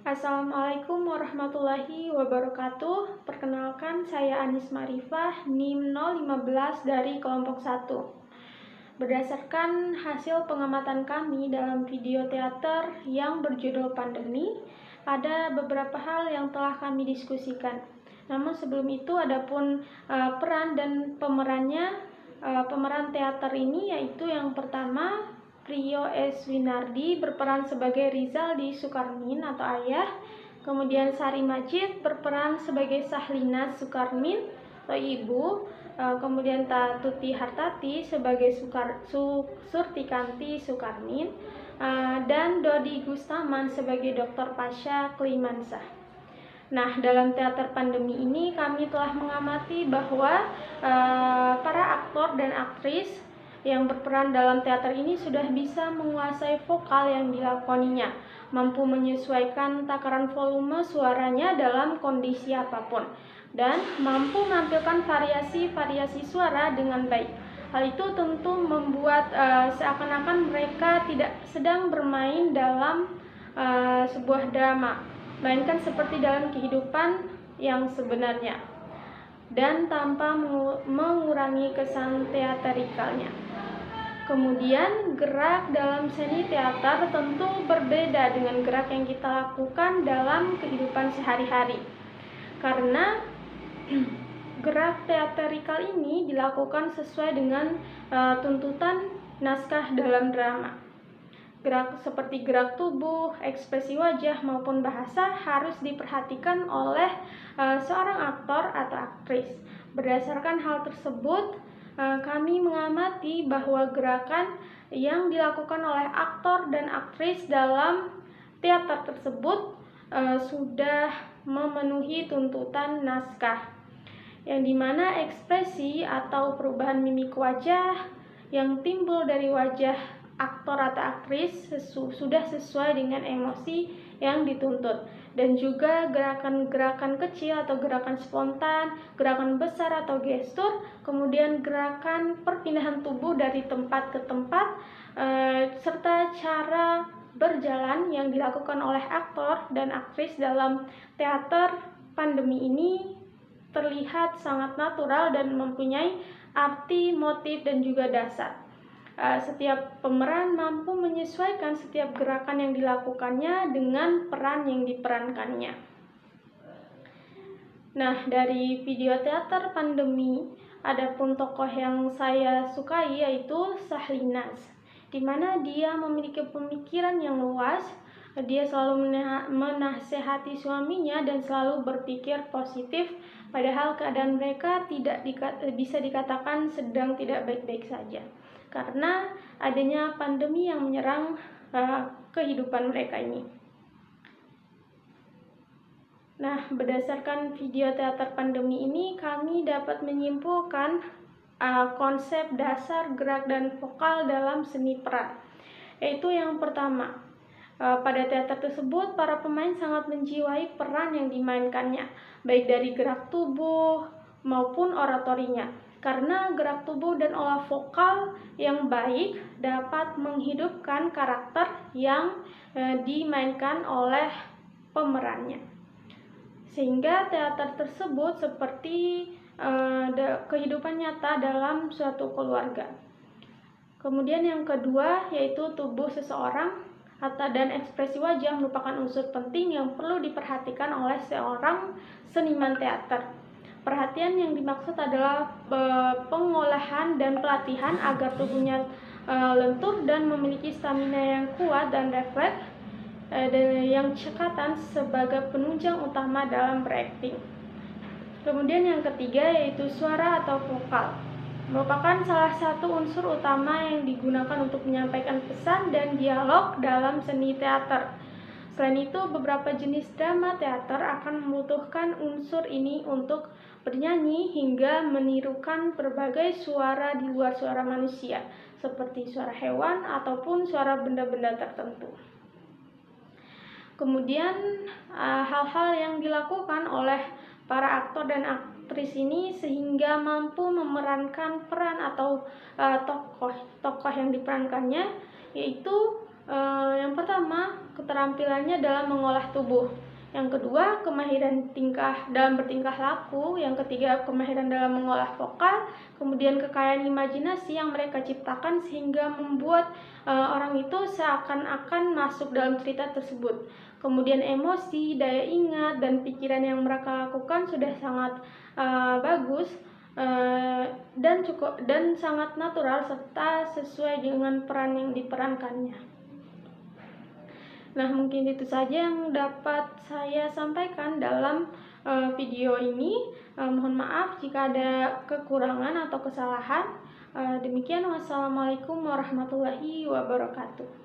Assalamualaikum warahmatullahi wabarakatuh. Perkenalkan, saya Anis Marifah, NIM 015 dari kelompok 1. Berdasarkan hasil pengamatan kami dalam video teater yang berjudul Pandemi, ada beberapa hal yang telah kami diskusikan. Namun sebelum itu, adapun peran dan pemerannya, pemeran teater ini yaitu yang pertama, Rio S. Winardi berperan sebagai Rizal di Sukarmin atau Ayah. Kemudian Sari Majid berperan sebagai Sahlina Sukarmin atau Ibu. Kemudian Tuti Hartati sebagai Surtikanti Sukarmin. Dan Dodi Gustaman sebagai Dr. Pasha Klimansah. Nah, dalam teater pandemi ini kami telah mengamati bahwa para aktor dan aktris yang berperan dalam teater ini sudah bisa menguasai vokal yang dilakoninya, mampu menyesuaikan takaran volume suaranya dalam kondisi apapun, dan mampu menampilkan variasi-variasi suara dengan baik. Hal itu tentu membuat seakan-akan mereka tidak sedang bermain dalam sebuah drama, melainkan seperti dalam kehidupan yang sebenarnya, dan tanpa mengurangi kesan teatrikalnya. Kemudian gerak dalam seni teater tentu berbeda dengan gerak yang kita lakukan dalam kehidupan sehari-hari, karena gerak teatrikal ini dilakukan sesuai dengan tuntutan naskah dalam drama. Gerak seperti gerak tubuh, ekspresi wajah maupun bahasa harus diperhatikan oleh seorang aktor atau aktris. Berdasarkan hal tersebut, kami mengamati bahwa gerakan yang dilakukan oleh aktor dan aktris dalam teater tersebut sudah memenuhi tuntutan naskah, yang dimana ekspresi atau perubahan mimik wajah yang timbul dari wajah aktor atau aktris sudah sesuai dengan emosi yang dituntut, dan juga gerakan-gerakan kecil atau gerakan spontan, gerakan besar atau gestur, kemudian gerakan perpindahan tubuh dari tempat ke tempat, serta cara berjalan yang dilakukan oleh aktor dan aktris dalam teater pandemi ini terlihat sangat natural dan mempunyai arti, motif, dan juga dasar. Setiap pemeran mampu menyesuaikan setiap gerakan yang dilakukannya dengan peran yang diperankannya. Nah, dari video teater pandemi, adapun tokoh yang saya sukai yaitu Sahlinas, di mana dia memiliki pemikiran yang luas. Dia selalu menasehati suaminya dan selalu berpikir positif, padahal keadaan mereka tidak bisa dikatakan sedang tidak baik-baik saja, karena adanya pandemi yang menyerang kehidupan mereka ini. Nah, berdasarkan video teater pandemi ini, kami dapat menyimpulkan konsep dasar gerak dan vokal dalam seni peran, yaitu yang pertama, pada teater tersebut para pemain sangat menjiwai peran yang dimainkannya, baik dari gerak tubuh maupun oratorinya, karena gerak tubuh dan olah vokal yang baik dapat menghidupkan karakter yang dimainkan oleh pemerannya, sehingga teater tersebut seperti kehidupan nyata dalam suatu keluarga. Kemudian yang kedua yaitu tubuh seseorang dan ekspresi wajah merupakan unsur penting yang perlu diperhatikan oleh seorang seniman teater. Perhatian yang dimaksud adalah pengolahan dan pelatihan agar tubuhnya lentur dan memiliki stamina yang kuat dan refleks, dan yang cekatan sebagai penunjang utama dalam berakting. Kemudian yang ketiga yaitu suara atau vokal, merupakan salah satu unsur utama yang digunakan untuk menyampaikan pesan dan dialog dalam seni teater. Selain itu, beberapa jenis drama teater akan membutuhkan unsur ini untuk bernyanyi hingga menirukan berbagai suara di luar suara manusia, seperti suara hewan ataupun suara benda-benda tertentu. Kemudian hal-hal yang dilakukan oleh para aktor dan aktris ini sehingga mampu memerankan peran atau tokoh yang diperankannya, yaitu yang pertama, keterampilannya dalam mengolah tubuh. Yang kedua, kemahiran dalam bertingkah laku. Yang ketiga, kemahiran dalam mengolah vokal. Kemudian kekayaan imajinasi yang mereka ciptakan sehingga membuat orang itu seakan-akan masuk dalam cerita tersebut. Kemudian emosi, daya ingat, dan pikiran yang mereka lakukan sudah sangat bagus dan sangat natural serta sesuai dengan peran yang diperankannya. Nah, mungkin itu saja yang dapat saya sampaikan dalam video ini. Mohon maaf jika ada kekurangan atau kesalahan. Demikian, wassalamualaikum warahmatullahi wabarakatuh.